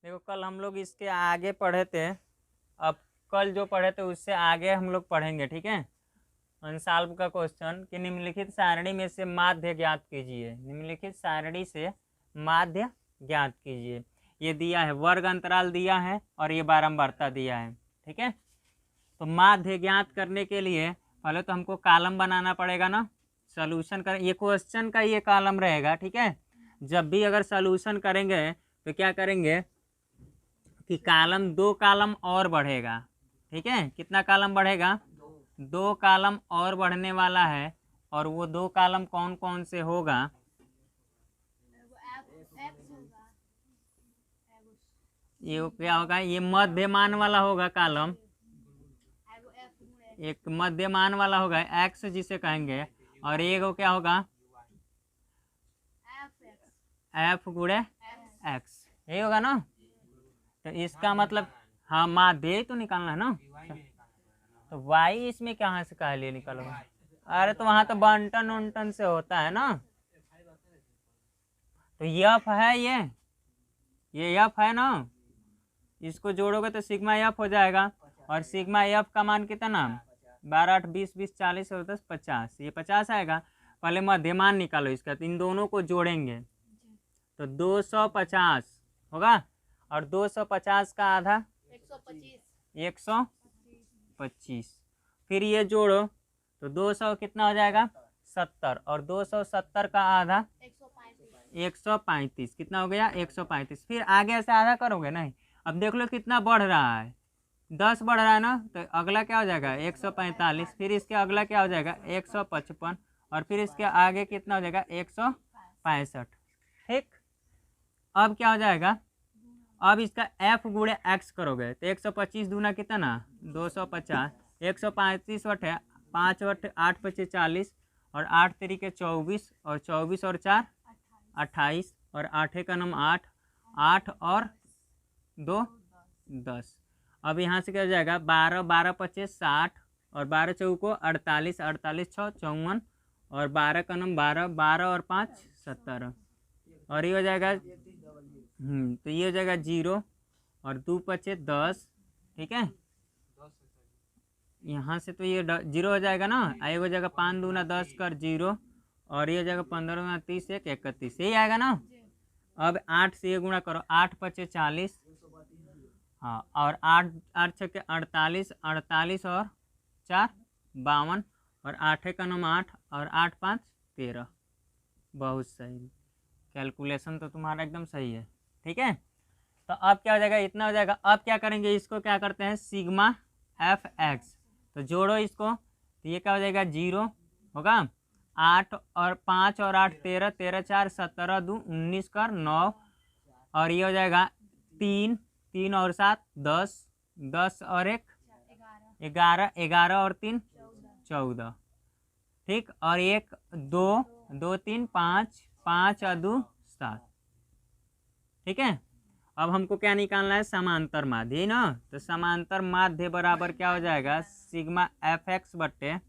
देखो कल हम लोग इसके आगे पढ़े थे, अब कल जो पढ़े थे उससे आगे हम लोग पढ़ेंगे, ठीक है। अनसॉल्व का क्वेश्चन कि निम्नलिखित सारणी में से माध्य ज्ञात कीजिए। निम्नलिखित सारणी से माध्य ज्ञात कीजिए। ये दिया है, वर्ग अंतराल दिया है और ये बारंबारता दिया है, ठीक है। तो माध्य ज्ञात करने के लिए पहले तो हमको कॉलम बनाना पड़ेगा ना। सॉल्यूशन कर, ये क्वेश्चन का ये कॉलम रहेगा, ठीक है। जब भी अगर सॉल्यूशन करेंगे तो क्या करेंगे कि कॉलम, 2 कॉलम और बढ़ेगा, ठीक है। कितना कॉलम बढ़ेगा? 2 कॉलम और बढ़ने वाला है। और वो 2 कॉलम कौन कौन से होगा? ये क्या होगा? ये मध्यमान वाला होगा कॉलम, एक मध्यमान वाला होगा एक्स जिसे कहेंगे, और एक वो क्या होगा? एफ गुणे एक्स, यही होगा ना। तो इसका मतलब हाँ, माध्य तो निकालना है ना। तो वाई इसमें कहाँ से कहा लिए निकालोगे? अरे तो वहां तो बंटन उंटन से होता है ना। तो यफ है, ये यफ है ना। इसको जोड़ोगे तो सिग्मा एफ हो जाएगा। और सिग्मा एफ का मान कितना? 12 8 20 20 40 और 10 50, ये 50 आएगा। पहले मध्यमान निकालो इसका, तो इन दोनों को जोड़ेंगे तो 250 होगा। और 250 का आधा 125। फिर ये जोड़ो तो 200 कितना हो जाएगा? 70। और 270 का आधा 135। कितना हो गया? 135। फिर आगे से आधा करोगे नहीं। अब देख लो कितना बढ़ रहा है, 10 बढ़ रहा है ना। तो अगला क्या हो जाएगा? 145। फिर इसके अगला क्या हो जाएगा? 155। और फिर इसके आगे कितना हो जाएगा? 165। ठीक। अब क्या हो जाएगा? अब इसका एफ गुणे एक्स करोगे तो 125 दूना कितना? 250। 135 वटे 5 वटे 8 25 40, और 8 तरीके 24, और 24 और 4 28, और 8 का नाम 8, 8 और 2 10। अब यहाँ से क्या हो जाएगा? 12 12 25 60, और 12 चौको 48, 48 6 54, और 12 का नाम 12, 12 और 5 17। और ये हो जाएगा तो ये हो जाएगा 0, और 2 पचे 10, ठीक है। यहाँ से तो ये 0 हो जाएगा ना। एक हो जाएगा 5 दूना 10 कर 0, और ये हो जाएगा 15 दूना 30 1 31, यही आएगा ना। अब 8 से ये गुणा करो, 8 पचे 40, हाँ, और 8 8 छके 48, 48 और 4 52, और 8 का नाम 8, और 8 5 13। बहुत सही, कैलकुलेशन तो तुम्हारा एकदम सही है, ठीक है। तो अब क्या हो जाएगा? इतना हो जाएगा। अब क्या करेंगे? इसको क्या करते हैं? Sigma F x. तो जोड़ो इसको, तो ये क्या हो जाएगा? 0 होगा। 8 और 5 और 8 13, 13 4 17 2 19 कर 9, और ये हो जाएगा 3, 3 और 7 10, 10 और 1 11, 11 और 3 14, ठीक। और 1 2 2 3 5, 5 और 2 7, ठीक है। अब हमको क्या निकालना है? समांतर माध्य ना। तो समांतर माध्य बराबर क्या हो जाएगा? सिग्मा एफ एक्स बट्टे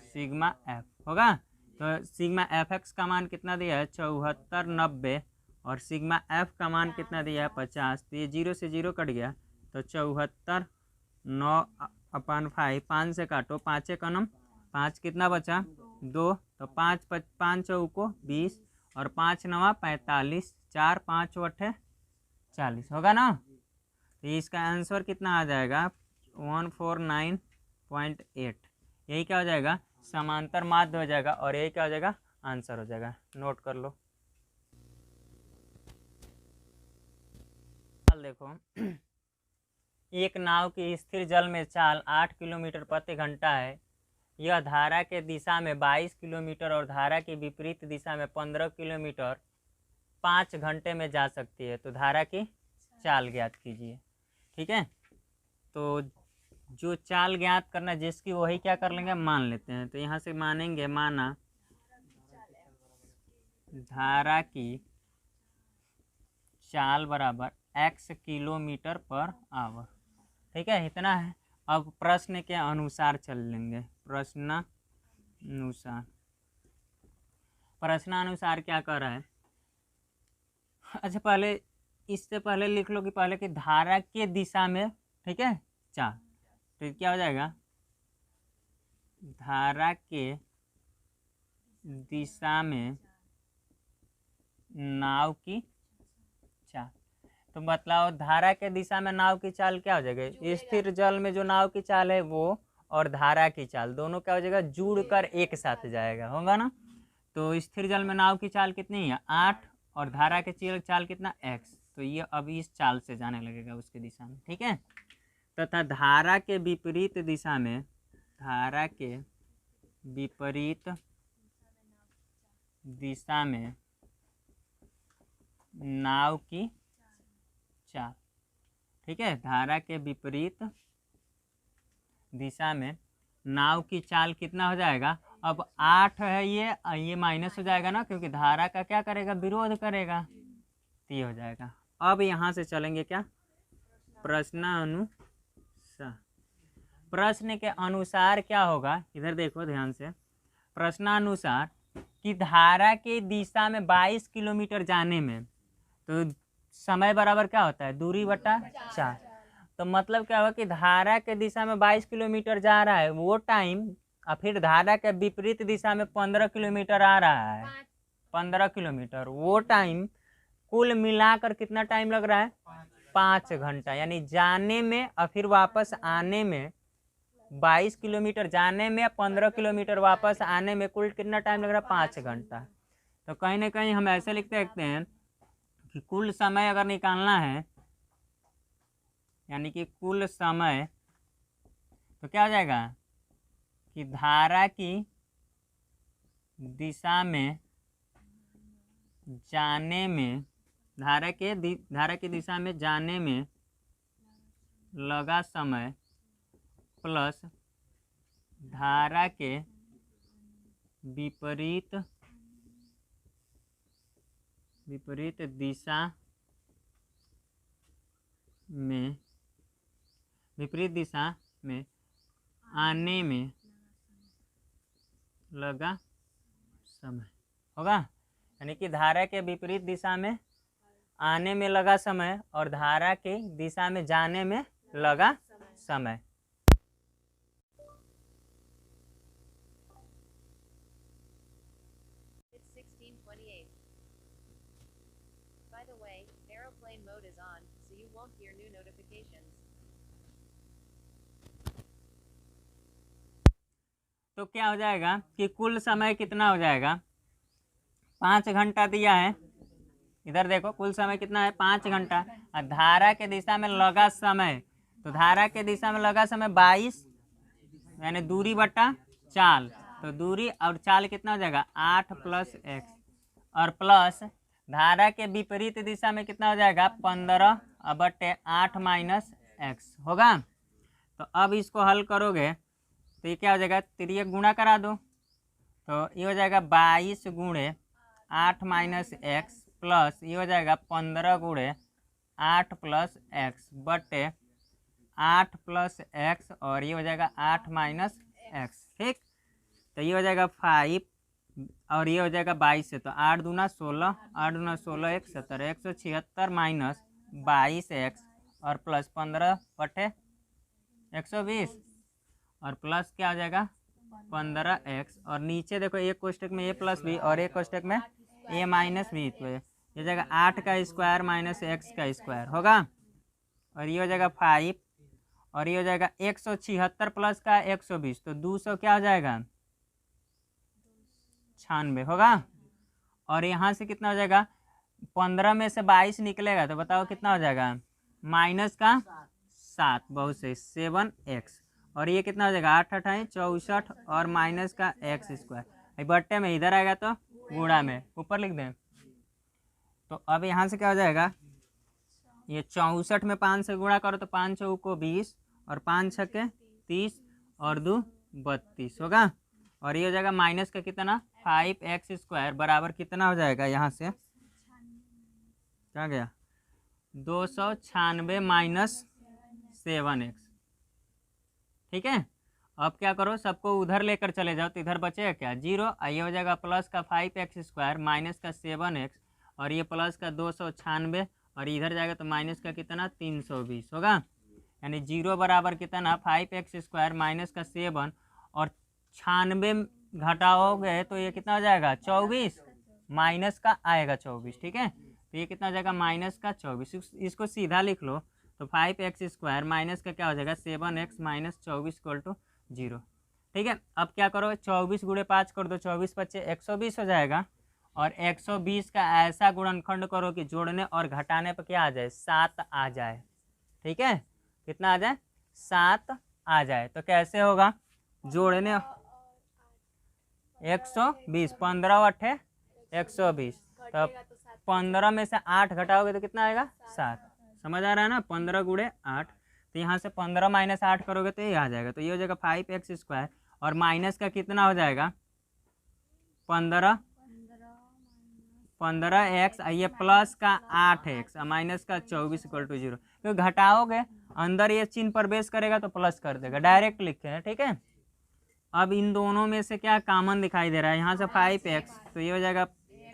सिग्मा एफ होगा। तो सिग्मा एफ एक्स का मान कितना दिया है? 74 90, और सिग्मा एफ का मान कितना दिया है? 50। तो ये 0 से 0 कट गया, तो 74 9/5, 5 से काटो, 5 का नम 5, कितना बचा? 2। तो 5 5 चौको 20, और 5 9 45, 4 5 वट्ठे 40 होगा ना। तो इसका आंसर कितना आ जाएगा? 149.8। यही क्या हो जाएगा? समांतर माध्य हो जाएगा, और यही क्या हो जाएगा? आंसर हो जाएगा। नोट कर लो। देखो एक नाव की स्थिर जल में चाल 8 किलोमीटर प्रति घंटा है। यह धारा के दिशा में 22 किलोमीटर और धारा की विपरीत दिशा में 15 किलोमीटर 5 घंटे में जा सकती है। तो धारा की चाल ज्ञात कीजिए, ठीक है। तो जो चाल ज्ञात करना जिसकी, वही क्या कर लेंगे? मान लेते हैं। तो यहाँ से मानेंगे, माना धारा की चाल बराबर x किलोमीटर पर आवर, ठीक है। इतना है। अब प्रश्न के अनुसार चल लेंगे। प्रश्नानुसार क्या कर रहा है? अच्छा, पहले इससे पहले लिख लो कि पहले की धारा के दिशा में, ठीक है, चाल। तो क्या हो जाएगा, धारा के दिशा में नाव की चाल। तो बतलाओ धारा के दिशा में नाव की चाल क्या हो जाएगा, स्थिर जल में जो नाव की चाल है वो और धारा की चाल दोनों क्या हो जाएगा, जुड़कर एक साथ जाएगा, होगा ना। तो स्थिर जल में नाव की चाल कितनी है 8 और धारा के चाल कितना x, तो ये अब इस चाल से जाने लगेगा उसकी दिशा में, ठीक है। तथा धारा के विपरीत दिशा में, धारा के विपरीत दिशा में नाव की चाल, ठीक है। धारा के विपरीत दिशा में नाव की चाल कितना हो जाएगा, अब 8 है ये माइनस हो जाएगा ना, क्योंकि धारा का क्या करेगा, विरोध करेगा, तो ये हो जाएगा। अब यहाँ से चलेंगे क्या, प्रश्नानुसार। प्रश्न के अनुसार क्या होगा, इधर देखो ध्यान से, प्रश्नानुसार कि धारा के दिशा में 22 किलोमीटर जाने में तो समय बराबर क्या होता है, दूरी बटा 4। तो मतलब क्या होगा कि धारा के दिशा में 22 किलोमीटर जा रहा है वो टाइम, और फिर धारा के विपरीत दिशा में 15 किलोमीटर आ रहा है, 15 किलोमीटर, वो टाइम कुल मिलाकर कितना टाइम लग रहा है, 5 घंटा। यानी जाने में और फिर वापस आने में 22 किलोमीटर जाने में, 15 किलोमीटर वापस आने में कुल कितना टाइम लग रहा है, 5 घंटा। तो कहीं ना कहीं हम ऐसे लिखते देखते हैं कि कुल समय अगर निकालना है, यानी कि कुल समय, तो क्या हो जाएगा कि धारा की दिशा में जाने में, धारा की दिशा में जाने में लगा समय प्लस धारा के विपरीत दिशा में आने में लगा समय होगा। यानी कि धारा के विपरीत दिशा में आने में लगा समय और धारा के दिशा में जाने में लगा समय। By the way, aeroplane mode is on, so you won't hear new notifications. तो क्या हो जाएगा कि कुल समय कितना हो जाएगा, 5 घंटा दिया है, इधर देखो कुल समय कितना है 5 घंटा, और धारा के दिशा में लगा समय, तो धारा के दिशा में लगा समय 22, यानी दूरी बटा चाल, तो दूरी और चाल कितना हो जाएगा 8 + x, और प्लस धारा के विपरीत दिशा में कितना हो जाएगा 15 बटे 8 - x होगा। तो अब इसको हल करोगे तो ये क्या हो जाएगा, तिर्यक गुणा करा दो, तो ये हो जाएगा 22 × 8 - x प्लस ये हो जाएगा 15 × 8 + x बटे 8 + x, और ये हो जाएगा 8 - x, ठीक। तो ये हो जाएगा 5 और ये हो जाएगा 22 से, तो 8 दूना 16, 8 दूना 16 1 17, 176 - 22x और प्लस 15 बटे 120, और प्लस क्या हो जाएगा 15x, और नीचे देखो एक कोष्टक में a + b और एक कोष्टक में a - b, तो ये हो जाएगा 8 का स्क्वायर - x का स्क्वायर होगा, और ये हो जाएगा 5, और ये हो जाएगा 176 प्लस का 120, तो 200 क्या हो जाएगा 96 होगा। और यहाँ से कितना हो जाएगा, 15 में से 22 निकलेगा तो बताओ कितना हो जाएगा, -7, बहुत सही 7x, और ये कितना हो जाएगा 8 × 8 = 64 और माइनस का x², बट्टे में इधर आएगा तो गुणा में ऊपर लिख दें। तो अब यहाँ से क्या हो जाएगा, ये 64 में 5 से गुणा करो तो 5 चौको 20 और 5 छक्के 30 और 2 32 होगा, और ये हो जाएगा माइनस का कितना 5x² बराबर कितना हो जाएगा, यहाँ से क्या गया 296 - 7x, ठीक है। अब क्या करो, सबको उधर लेकर चले जाओ तो इधर बचेगा क्या 0, ये हो जाएगा प्लस का 5x² माइनस का 7x, और ये प्लस का 296 और इधर जाएगा तो माइनस का कितना 320 होगा, यानी 0 बराबर कितना 5x² माइनस का 7 और 96 घटाओगे तो ये कितना हो जाएगा 24 माइनस का आएगा 24। ठीक है, तो ये कितना हो जाएगा माइनस का 24। इसको सीधा लिख लो तो 5x² माइनस का क्या हो जाएगा 7x माइनस 24 इक्वल टू 0। ठीक है, अब क्या करो 24 गुणे 5 कर दो, 24 बच्चे 120 हो जाएगा और 120 का ऐसा गुणनखंड करो कि जोड़ने और घटाने पर क्या आ जाए 7 आ जाए। ठीक है, कितना आ जाए 7 आ जाए। तो कैसे होगा जोड़ने 120 15 अट्ठे 120, तो 15 में से 8 घटाओगे तो कितना आएगा 7। समझ आ रहा है ना, 15 गुणे 8, तो यहाँ से 15 माइनस 8 करोगे तो ये आ जाएगा, तो ये हो जाएगा 5x² और माइनस का कितना हो जाएगा 15x, ये प्लस का 8x माइनस का 24 इक्वल टू 0। क्योंकि घटाओगे अंदर ये चिन्ह प्रवेश करेगा तो प्लस कर देगा, डायरेक्ट लिखे हैं। ठीक है, अब इन दोनों में से क्या कॉमन दिखाई दे रहा है, यहाँ से 5x तो ये हो जाएगा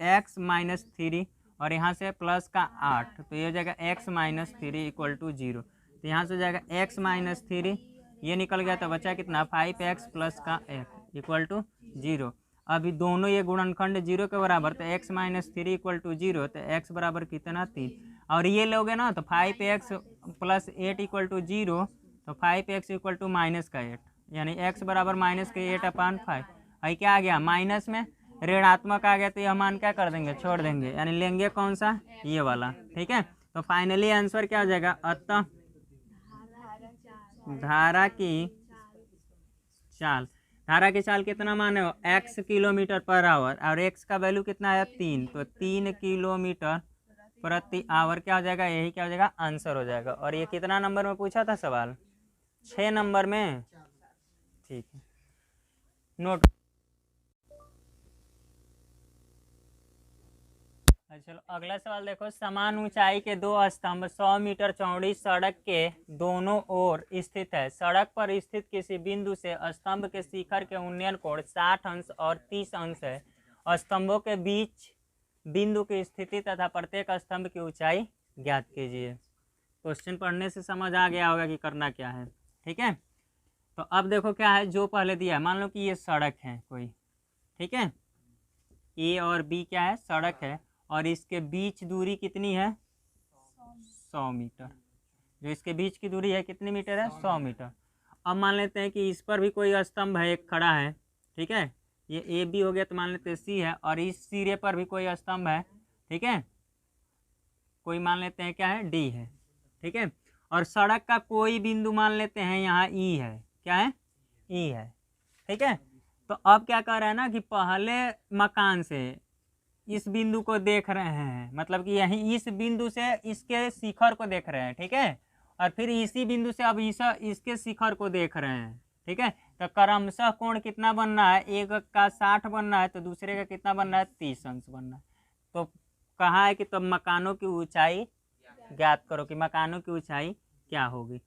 x माइनस 3 और यहाँ से प्लस का 8 तो ये हो जाएगा x माइनस 3 इक्वल टू 0। तो यहाँ से हो जाएगा x माइनस 3, ये निकल गया तो बचा कितना 5x प्लस का x इक्वल टू 0। अभी दोनों ये गुणनखंड 0 के बराबर, तो x माइनस 3 इक्वल टू 0, तो x बराबर कितना 3 और ये लोगे ना तो 5x प्लस 8 इक्वल टू 0, तो 5x इक्वल टू माइनस का 8, यानी x बराबर माइनस के 8/5। आई क्या आ गया माइनस में ऋणात्मक आ गया, तो यह मान क्या कर देंगे छोड़ देंगे, यानी लेंगे कौन सा ये वाला। ठीक है, तो फाइनली आंसर क्या हो जाएगा, अतः धारा की चाल कितना माने हो x किलोमीटर पर आवर और x का वैल्यू कितना है 3, तो 3 किलोमीटर प्रति आवर क्या हो जाएगा, यही क्या हो जाएगा आंसर हो जाएगा। और ये कितना नंबर में पूछा था सवाल 6 नंबर में। ठीक है, नोट। चलो अगला सवाल देखो, समान ऊंचाई के दो स्तंभ 100 मीटर चौड़ी सड़क के दोनों ओर स्थित है। सड़क पर स्थित किसी बिंदु से स्तंभ के शिखर के उन्नयन कोण 60 अंश और 30 अंश है। स्तंभों के बीच बिंदु की स्थिति तथा प्रत्येक स्तंभ की ऊंचाई ज्ञात कीजिए। क्वेश्चन पढ़ने से समझ आ गया होगा कि करना क्या है। ठीक है, तो अब देखो क्या है जो पहले दिया है, मान लो कि ये सड़क है कोई। ठीक है, ए और बी क्या है सड़क है और इसके बीच दूरी कितनी है 100 मीटर। जो इसके बीच की दूरी है कितनी मीटर है 100 मीटर। अब मान लेते हैं कि इस पर भी कोई स्तंभ है एक खड़ा है। ठीक है, ये ए बी हो गया, तो मान लेते हैं सी है और इस सिरे पर भी कोई स्तंभ है। ठीक है, कोई मान लेते हैं क्या है डी है। ठीक है, और सड़क का कोई बिंदु मान लेते हैं यहाँ ई है, क्या है ई है। ठीक है, तो अब क्या कर रहा है ना कि पहले मकान से इस बिंदु को देख रहे हैं, मतलब कि यहीं इस बिंदु से इसके शिखर को देख रहे हैं। ठीक है, और फिर इसी बिंदु से अब इसके शिखर को देख रहे हैं। ठीक है, तो क्रमशः कोण कितना बनना है, एक का 60 बनना है तो दूसरे का कितना बनना है 30 अंश बनना है। तो कहा है कि तब मकानों की ऊंचाई ज्ञात करो कि मकानों की ऊंचाई क्या होगी।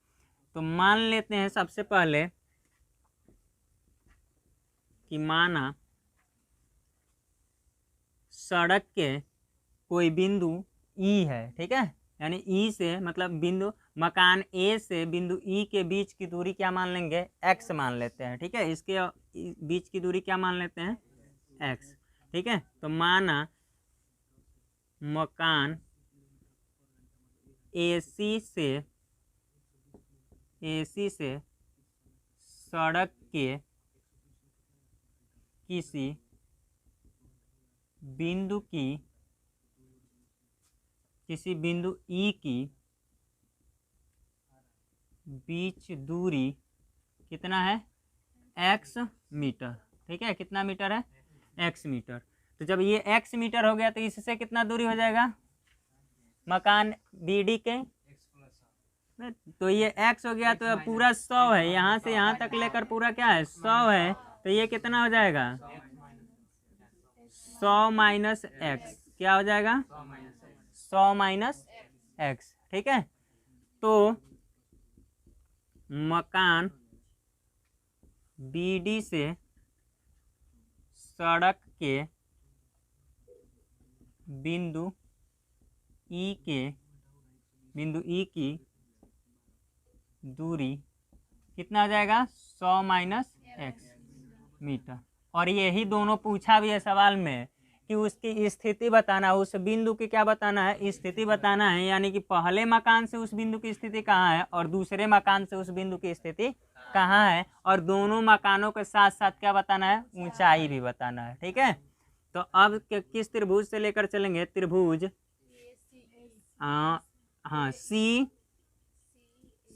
तो मान लेते हैं सबसे पहले कि माना सड़क के कोई बिंदु ई है। ठीक है, यानी ई से मतलब बिंदु मकान ए से बिंदु ई के बीच की दूरी क्या मान लेंगे x मान लेते हैं। ठीक है, इसके बीच की दूरी क्या मान लेते हैं x। ठीक है, तो माना मकान एसी से सड़क के किसी बिंदु ई की बीच दूरी कितना है x मीटर। ठीक है, कितना मीटर है x मीटर। तो जब ये x मीटर हो गया तो इससे कितना दूरी हो जाएगा मकान BD के, तो ये x हो गया तो पूरा 100 है, यहाँ से यहाँ तक लेकर पूरा क्या है 100 है, तो ये कितना हो जाएगा 100 माइनस x, क्या हो जाएगा 100 माइनस x। ठीक है, तो मकान BD से सड़क के बिंदु ई के बिंदु ई की दूरी कितना आ जाएगा 100 माइनस एक्स मीटर। और यही दोनों पूछा भी है सवाल में कि उसकी स्थिति बताना, उस बिंदु की क्या बताना है, स्थिति बताना है। यानी कि पहले मकान से उस बिंदु की स्थिति कहाँ है और दूसरे मकान से उस बिंदु की स्थिति कहाँ है, और दोनों मकानों के साथ साथ क्या बताना है, ऊंचाई भी बताना है। ठीक है, तो अब किस त्रिभुज से लेकर चलेंगे, त्रिभुज हाँ सी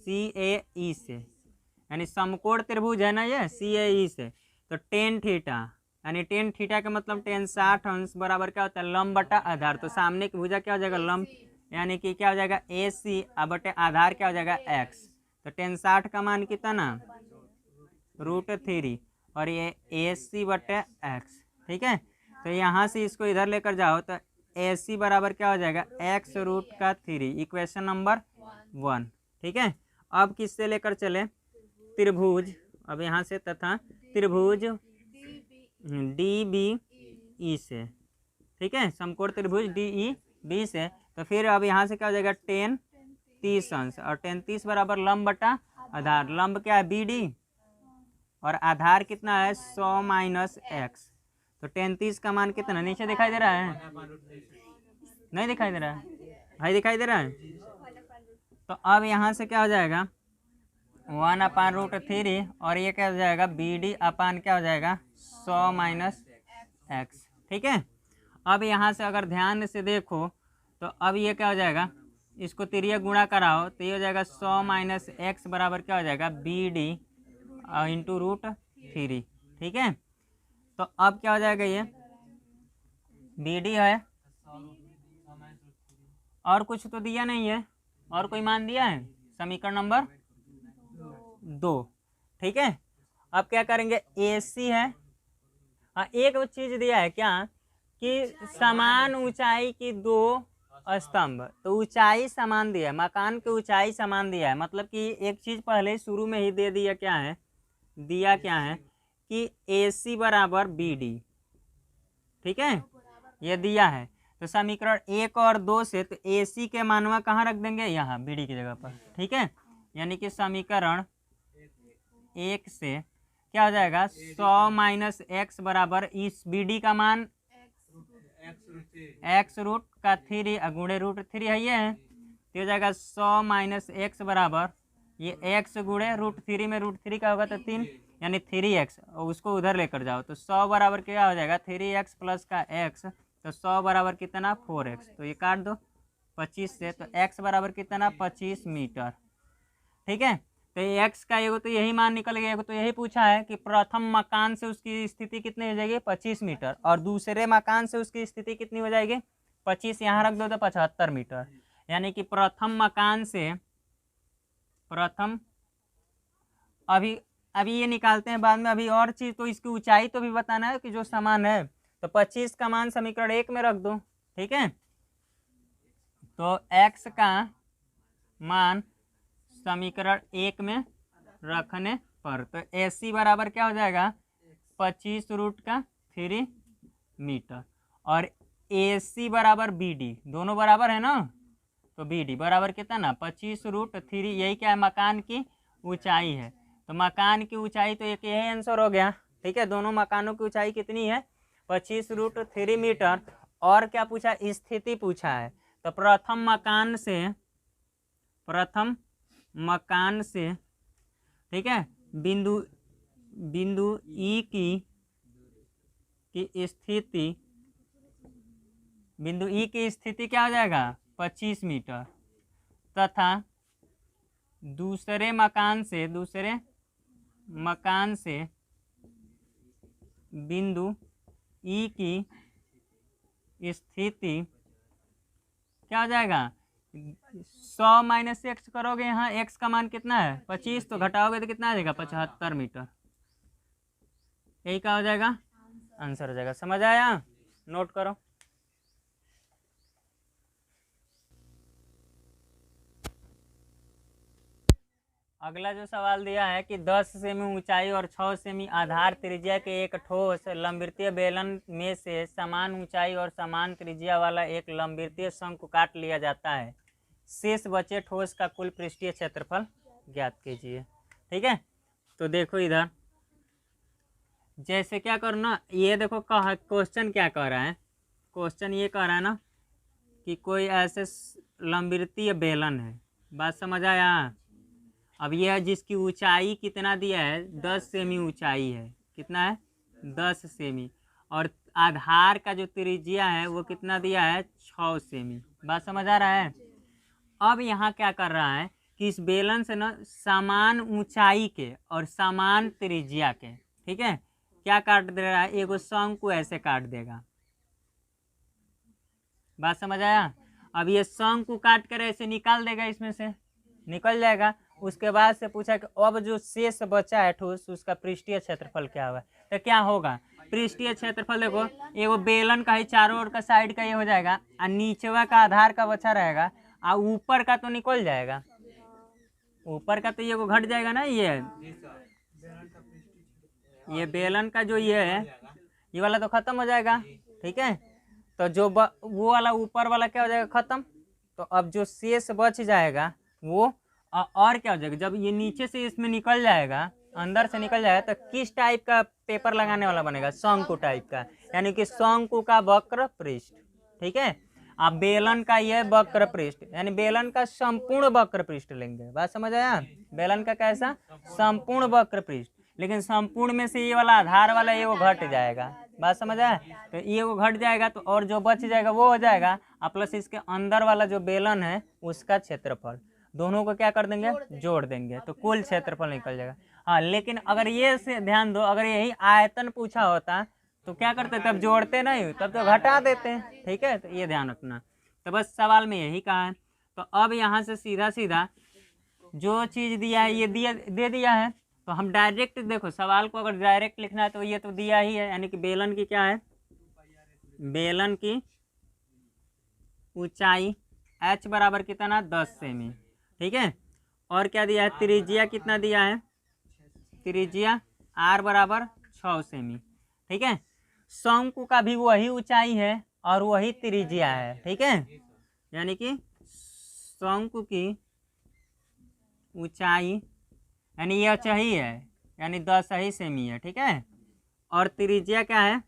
ए ई से, यानी समकोण त्रिभुज है ना ये, सी ए ई से। तो टेन थीटा, यानी टेन थीटा का मतलब टेन 60 अंश बराबर क्या होता है, लंब बटा आधार। तो सामने की भुजा क्या हो जाएगा, लंब, यानी कि क्या हो जाएगा ए सी, बटे आधार क्या हो जाएगा एक्स। तो टेन 60 का मान कितना, √3, और ये ए सी बटे एक्स। ठीक है, तो यहाँ से इसको इधर लेकर जाओ तो ए सी बराबर क्या हो जाएगा, x√3, इक्वेशन नंबर 1। ठीक है, अब किससे लेकर चले, त्रिभुज, अब यहाँ से तथा त्रिभुज डी बी ई से। ठीक है, समकोण त्रिभुज डी ई बी से। तो फिर अब यहाँ से क्या हो जाएगा, टेन 30 अंश, और टेन 30 बराबर लंब बटा आधार। लंब क्या है बी डी, और आधार कितना है 100 माइनस एक्स। तो टेन 30 का मान कितना, नीचे दिखाई दे रहा है, नहीं दिखाई दे रहा है भाई, दिखाई दे रहा है। तो अब यहाँ से क्या हो जाएगा 1/√3, और ये क्या हो जाएगा बी डी अपान क्या हो जाएगा 100 माइनस एक्स। ठीक है, अब यहाँ से अगर ध्यान से देखो तो अब ये क्या हो जाएगा, इसको तिर्यक गुणा कराओ तो ये हो जाएगा 100 माइनस एक्स बराबर क्या हो जाएगा बी डी इंटू √3। ठीक है, तो अब क्या हो जाएगा, ये बी डी है, और कुछ तो दिया नहीं है, और कोई मान दिया है, समीकरण नंबर 2। ठीक है, अब क्या करेंगे, ए सी है, हाँ एक चीज दिया है क्या, कि समान ऊंचाई की दो स्तंभ, तो ऊंचाई समान दिया है, मकान की ऊंचाई समान दिया है। मतलब कि एक चीज पहले शुरू में ही दे दिया, क्या है, दिया क्या है कि ए सी बराबर बी डी। ठीक है, ये दिया है। तो समीकरण 1 और 2 से तो ए सी के मानवा कहाँ रख देंगे, यहाँ बी डी की जगह पर। ठीक है, यानी कि समीकरण 1 से क्या हो जाएगा 100 माइनस एक्स बराबर इस बी डी का मान x√3 गुणे √3 है ये है, तो हो जाएगा 100 माइनस एक्स बराबर ये x गुणे √3 में √3 का होगा तो 3, यानी 3x, और उसको उधर लेकर जाओ तो 100 बराबर क्या हो जाएगा 3x प्लस का x, तो 100 बराबर कितना 4x। तो ये काट दो 25 से, तो x बराबर कितना 25 मीटर। ठीक है, तो x का एगो तो यही मान निकल गया, एगो तो यही पूछा है कि प्रथम मकान से उसकी स्थिति कितनी हो जाएगी 25 मीटर, और दूसरे मकान से उसकी स्थिति कितनी हो जाएगी 25, यहाँ रख दो तो 75 मीटर। यानी कि प्रथम मकान से, प्रथम अभी ये निकालते हैं बाद में, अभी और चीज तो इसकी ऊंचाई तो भी बताना है कि जो समान है। तो 25 का मान समीकरण 1 में रख दो। ठीक है, तो x का मान समीकरण 1 में रखने पर तो ए सी बराबर क्या हो जाएगा 25√3 मीटर, और ए सी बराबर बी डी, दोनों बराबर है ना, तो बी डी बराबर कितना ना 25√3, यही क्या है मकान की ऊंचाई है। तो मकान की ऊंचाई तो एक यही आंसर हो गया। ठीक है, दोनों मकानों की ऊंचाई कितनी है 25√3 मीटर। और क्या पूछा, स्थिति पूछा है। तो प्रथम मकान से ठीक है बिंदु ई की स्थिति, बिंदु ई की स्थिति क्या हो जाएगा 25 मीटर, तथा दूसरे मकान से बिंदु ई की स्थिति क्या हो जाएगा 100 माइनस एक्स करोगे, यहाँ एक्स का मान कितना है 25, तो घटाओगे तो कितना आ जाएगा 75 मीटर। यही क्या हो जाएगा आंसर हो जाएगा। समझ आया, नोट करो। अगला जो सवाल दिया है कि 10 सेमी ऊंचाई और 6 सेमी आधार त्रिज्या के एक ठोस लंबवृत्तीय बेलन में से समान ऊंचाई और समान त्रिज्या वाला एक लंबवृत्तीय शंकु काट लिया जाता है। शेष बचे ठोस का कुल पृष्ठीय क्षेत्रफल ज्ञात कीजिए। ठीक है, तो देखो इधर जैसे क्या करना, ये देखो क्वेश्चन क्या कह रहा है, क्वेश्चन ये कह रहा है ना कि कोई ऐसे लंबवृत्तीय बेलन है, बात समझ आया। अब यह जिसकी ऊंचाई कितना दिया है, 10 सेमी ऊंचाई है, कितना है 10 सेमी, और आधार का जो त्रिज्या है वो कितना दिया है 6 सेमी, बात समझ आ रहा है। अब यहाँ क्या कर रहा है कि इस बेलन से ना समान ऊंचाई के और समान त्रिज्या के, ठीक है, क्या काट दे रहा है, एगो शंकु ऐसे काट देगा, बात समझ आया। अब ये शंकु काट कर ऐसे निकाल देगा, इसमें से निकल जाएगा। उसके बाद से पूछा कि अब जो शेष बचा है ठोस उसका पृष्ठीय क्षेत्रफल क्या होगा, तो क्या होगा पृष्ठीय क्षेत्रफल, देखो एगो बेलन का ही चारों ओर का साइड का ये हो जाएगा, और नीचवा का आधार का बचा रहेगा, और ऊपर का तो निकल जाएगा, ऊपर का तो ये घट जाएगा ना, ये बेलन का जो ये है ये वाला तो खत्म हो जाएगा। ठीक है, तो जो वो वाला ऊपर वाला क्या हो जाएगा खत्म, तो अब जो शेष बच जाएगा वो और क्या हो जाएगा, जब ये नीचे से इसमें निकल जाएगा, अंदर से निकल जाएगा, तो किस टाइप का पेपर लगाने वाला बनेगा, शंकु टाइप का, यानी कि शंकु का वक्र पृष्ठ। ठीक है, अब बेलन का ये वक्र पृष्ठ, यानी बेलन का संपूर्ण वक्र पृष्ठ लेंगे, बात समझ आया, बेलन का कैसा संपूर्ण वक्र पृष्ठ, लेकिन संपूर्ण में से ये वाला आधार वाला ये वो घट जाएगा, बात समझ आया, तो ये वो घट जाएगा, तो और जो बच जाएगा वो हो जाएगा, और प्लस इसके अंदर वाला जो बेलन है उसका क्षेत्रफल, दोनों को क्या कर देंगे जोड़ देंगे, तो कुल क्षेत्रफल निकल जाएगा। हाँ, लेकिन अगर ये से ध्यान दो, अगर यही आयतन पूछा होता तो क्या करते, तब जोड़ते नहीं, तब तो घटा देते। ठीक है, तो ये ध्यान रखना, तो बस सवाल में यही कहा है। तो अब यहाँ से सीधा सीधा जो चीज़ दिया है ये दे दिया है, तो हम डायरेक्ट देखो सवाल को अगर डायरेक्ट लिखना है तो ये तो दिया ही है, यानी कि बेलन की क्या है, बेलन की ऊंचाई h बराबर कितना 10 सेमी। ठीक है, और क्या दिया है, त्रिज्या कितना दिया है, त्रिज्या r बराबर 6 सेमी। ठीक है, शंकु का भी वही ऊंचाई है और वही त्रिज्या है। ठीक है, यानी कि शंकु की ऊंचाई यानी यह चाहिए है, यानी 10 ही सेमी है। ठीक है, और त्रिज्या क्या है,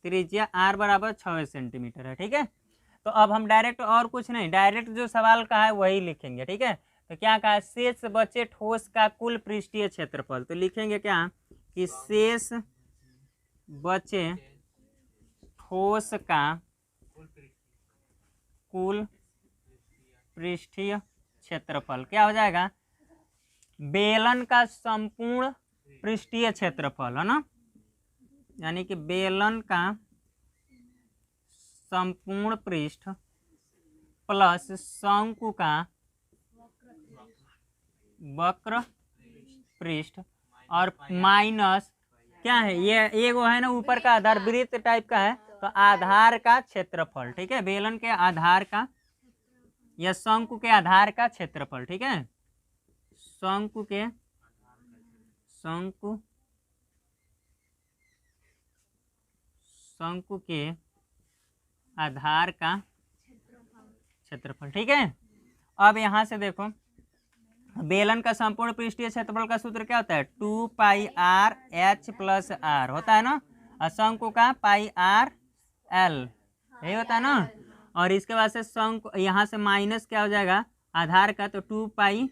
त्रिज्या r बराबर 6 सेंटीमीटर है। ठीक है, तो अब हम डायरेक्ट और कुछ नहीं, डायरेक्ट जो सवाल का है वही लिखेंगे। ठीक है, तो क्या कहा, शेष बचे ठोस का कुल पृष्ठीय क्षेत्रफल, तो लिखेंगे क्या कि शेष बचे ठोस का कुल पृष्ठीय क्षेत्रफल क्या हो जाएगा, बेलन का संपूर्ण पृष्ठीय क्षेत्रफल है ना, यानी कि बेलन का संपूर्ण पृष्ठ प्लस शंकु का वक्र पृष्ठ और माइनस क्या है, ये एगो है ना ऊपर का आधार वृत्त टाइप का है, तो आधार का क्षेत्रफल। ठीक है, बेलन के आधार का या शंकु के आधार का क्षेत्रफल। ठीक है, शंकु के आधार का क्षेत्रफल। ठीक है, अब यहाँ से देखो बेलन का संपूर्ण पृष्ठीय क्षेत्रफल का सूत्र क्या होता है, 2 पाई r h प्लस r होता है ना, और शंकु का पाई r l यही होता है ना, और इसके बाद से शंकु यहाँ से माइनस क्या हो जाएगा आधार का, तो 2 पाई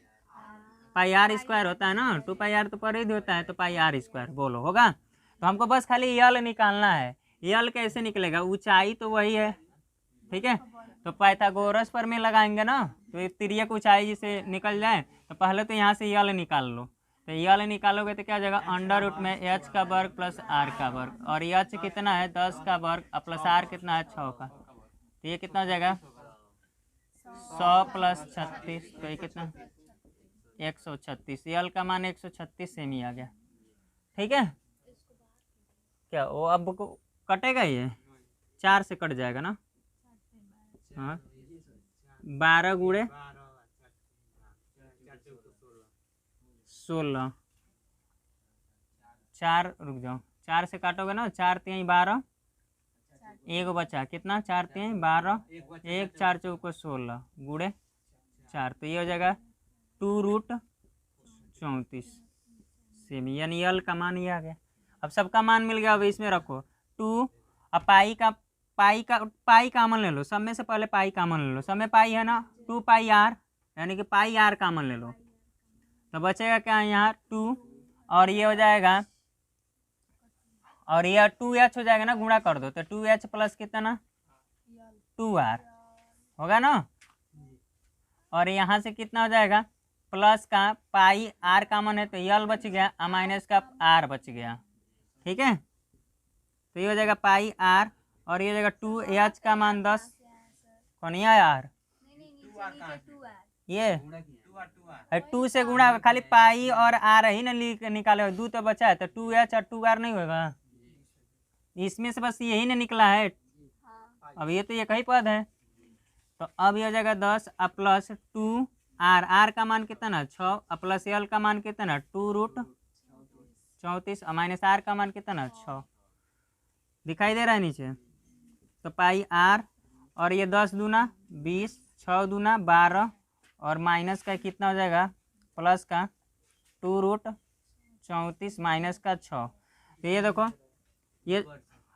r स्क्वायर होता है ना, 2 पाई r तो परिधि होता है, तो पाई r स्क्वायर बोलो होगा। तो हमको बस खाली यल निकालना है, यल कैसे निकलेगा, ऊंचाई तो वही है। ठीक है, तो पाइथागोरस पर में लगाएंगे ना, तो ये तिर्यक ऊंचाई जिसे निकल जाए, तो पहले तो यहाँ से यल निकाल लो, तो यल निकालोगे तो क्या हो जाएगा अंडर रूट में h का वर्ग प्लस r का वर्ग, और h कितना है 10 का वर्ग प्लस r कितना है 6 का, तो ये कितना हो जाएगा 100 प्लस 36, तो ये कितना 136, यल का मान 136 सेमी आ गया। ठीक है, क्या वो अब कटेगा, ये 4 से कट जाएगा ना, हाँ 12 गुणे 16, 4 रुक जाओ, 4 से काटोगे ना, 4 3 12, एगो बचा कितना 4 3 12 1 4 चौको 16 गुड़े 4 तो ये हो जाएगा 2√34 सेमी यानी यल का मान ये आ गया। अब सबका मान मिल गया। अब इसमें रखो 2 अब पाई कामन ले लो, सब में से पहले पाई कामन ले लो, सब में पाई है ना 2 पाई आर यानी कि पाई आर कामन ले लो तो बचेगा क्या यहाँ 2 और ये हो जाएगा और ये 2h हो जाएगा ना, गुणा कर दो तो 2h प्लस कितना 2r होगा ना। और यहाँ से कितना हो जाएगा प्लस का पाई आर कामन है तो यल बच गया और माइनस का आर बच गया। ठीक है तो ये हो जाएगा पाई आर और ये हो जाएगा 2h का मान 10 कौन यार ये 2 से गुणा खाली पाई और आर ही ना निकाले 2 तो बचा है तो 2h और 2r नहीं होगा इसमें से बस यही ना निकला है। अब ये तो एक ही पद है तो अब ये हो जाएगा 10 और प्लस 2r आर का मान कितना 6 और प्लस यल का मान कितना 2√34 और माइनस आर का मान कितना 6 दिखाई दे रहा है नीचे। तो पाई आर और ये 10 दूना 20 6 दूना 12 और माइनस का कितना हो जाएगा प्लस का 2√34 माइनस का 6 तो ये देखो ये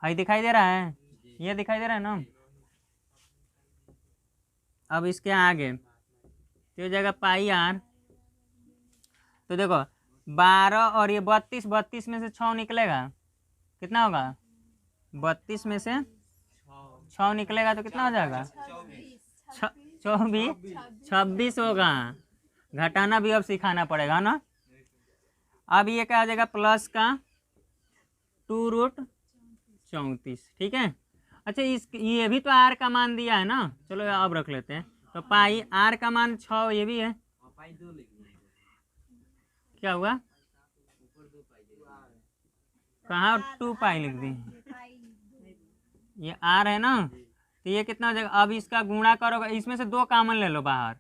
हाई दिखाई दे रहा है, ये दिखाई दे रहा है ना। अब इसके आगे तो हो जाएगा पाई आर तो देखो 12 और ये 32 में से 6 निकलेगा कितना होगा 32 में से 6 निकलेगा तो कितना हो जाएगा 26 होगा। घटाना भी अब सिखाना पड़ेगा ना। अब ये क्या हो जाएगा प्लस का 2√34 ठीक है। अच्छा ये भी तो आर का मान दिया है ना, चलो अब रख लेते हैं। तो पाई आर का मान 6 ये भी है क्या हुआ कहाँ 2 पाई लिख दी ये आर है ना तो ये कितना हो जाएगा। अब इसका गुणा करोगे इसमें से 2 कामन ले लो बाहर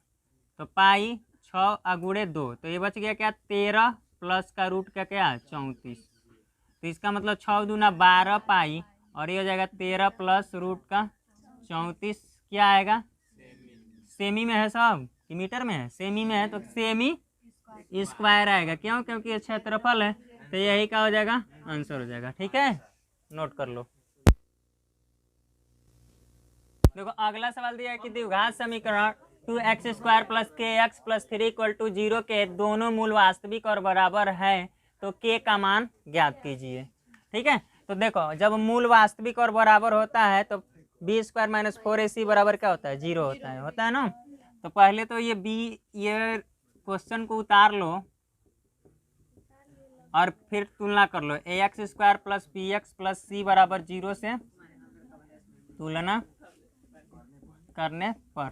तो पाई 6 और गुणे 2 तो ये बच गया क्या 13 प्लस का रूट का क्या 34 तो इसका मतलब 6 दूना 12 पाई और ये हो जाएगा 13 प्लस रूट का 34 क्या आएगा सेमी में है सब कि मीटर में है सेमी में है तो सेमी स्क्वायर आएगा क्यों क्योंकि ये क्षेत्रफल है तो यही क्या हो जाएगा आंसर हो जाएगा। ठीक है नोट कर लो। देखो अगला सवाल दिया है कि द्विघात समीकरण 2x² प्लस kx प्लस 3 = 0 के दोनों मूल वास्तविक और बराबर है तो k का मान ज्ञात कीजिए। ठीक है तो देखो जब मूल वास्तविक और बराबर होता है तो b² - 4ac बराबर क्या होता है 0 होता है ना। तो पहले तो ये ये क्वेश्चन को उतार लो और फिर तुलना कर लो ax² plus bx plus c बराबर 0 से तुलना करने पर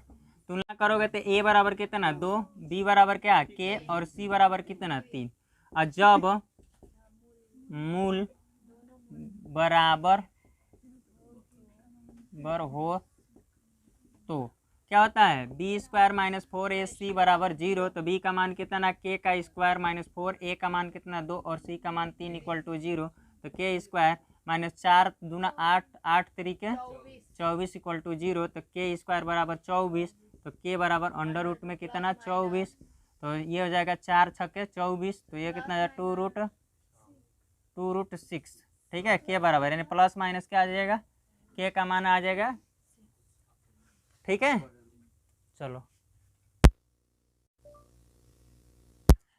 तुलना करोगे तो a बराबर कितना 2 b बराबर क्या k और c बराबर कितना 3 और जब मूल बराबर हो तो क्या होता है b² - 4ac बराबर 0 तो b का मान कितना k का स्क्वायर माइनस 4 a का मान कितना 2 और c का मान 3 = 0 तो k² - 4 दूना 8 8 तरीके 24 = 0 तो k² बराबर 24 तो k बराबर अंडर रूट में कितना 24 तो ये हो जाएगा 4 छक्के 24 तो ये कितना 2√6 ठीक है k बराबर यानी प्लस माइनस क्या आ जाएगा k का मान आ जाएगा। ठीक है चलो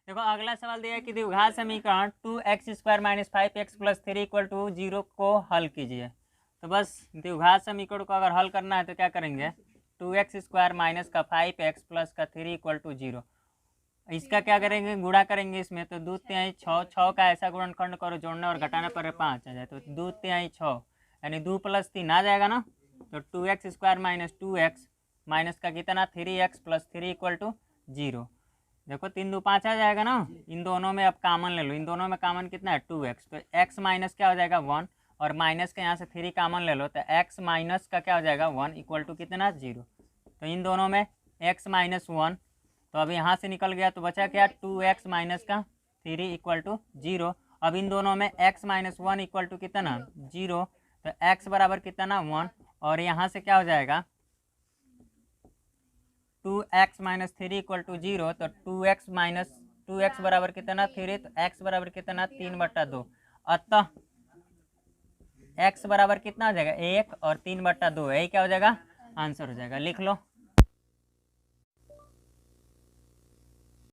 देखो अगला सवाल दिया है कि द्विघात समीकरण 2x² - 5x + 3 = 0 को हल कीजिए। तो बस द्विघात समीकरण को अगर हल करना है तो क्या करेंगे 2x² - का 5x प्लस का 3 = 0 इसका क्या करेंगे गुणा करेंगे इसमें तो 2 तिहाई 6 का ऐसा गुणनखंड करो जोड़ने और घटाने पर 5 आ जाए तो 2 तिहाई 6 यानी 2 + 3 आ जाएगा ना। तो 2x² - 2x माइनस का कितना 3x प्लस 3 = 0 देखो 3 2 5 आ जाएगा ना। इन दोनों में अब कामन ले लो इन दोनों में कामन कितना है 2x तो x माइनस क्या हो जाएगा 1 और माइनस के यहाँ से 3 कामन ले लो तो x माइनस का क्या हो जाएगा 1 = कितना 0 तो इन दोनों में x - 1 तो अब यहाँ से निकल गया तो बचा क्या 2x माइनस का 3 = 0। अब इन दोनों में x - 1 = कितना 0 तो x बराबर कितना 1, और यहाँ से क्या हो जाएगा 2x माइनस 3 इक्वल टू 0, तो 2x बराबर कितना 3, तो x बराबर कितना 3/2। अतः x बराबर कितना हो जाएगा 1 और 3/2, यही क्या हो जाएगा आंसर हो जाएगा। लिख लो।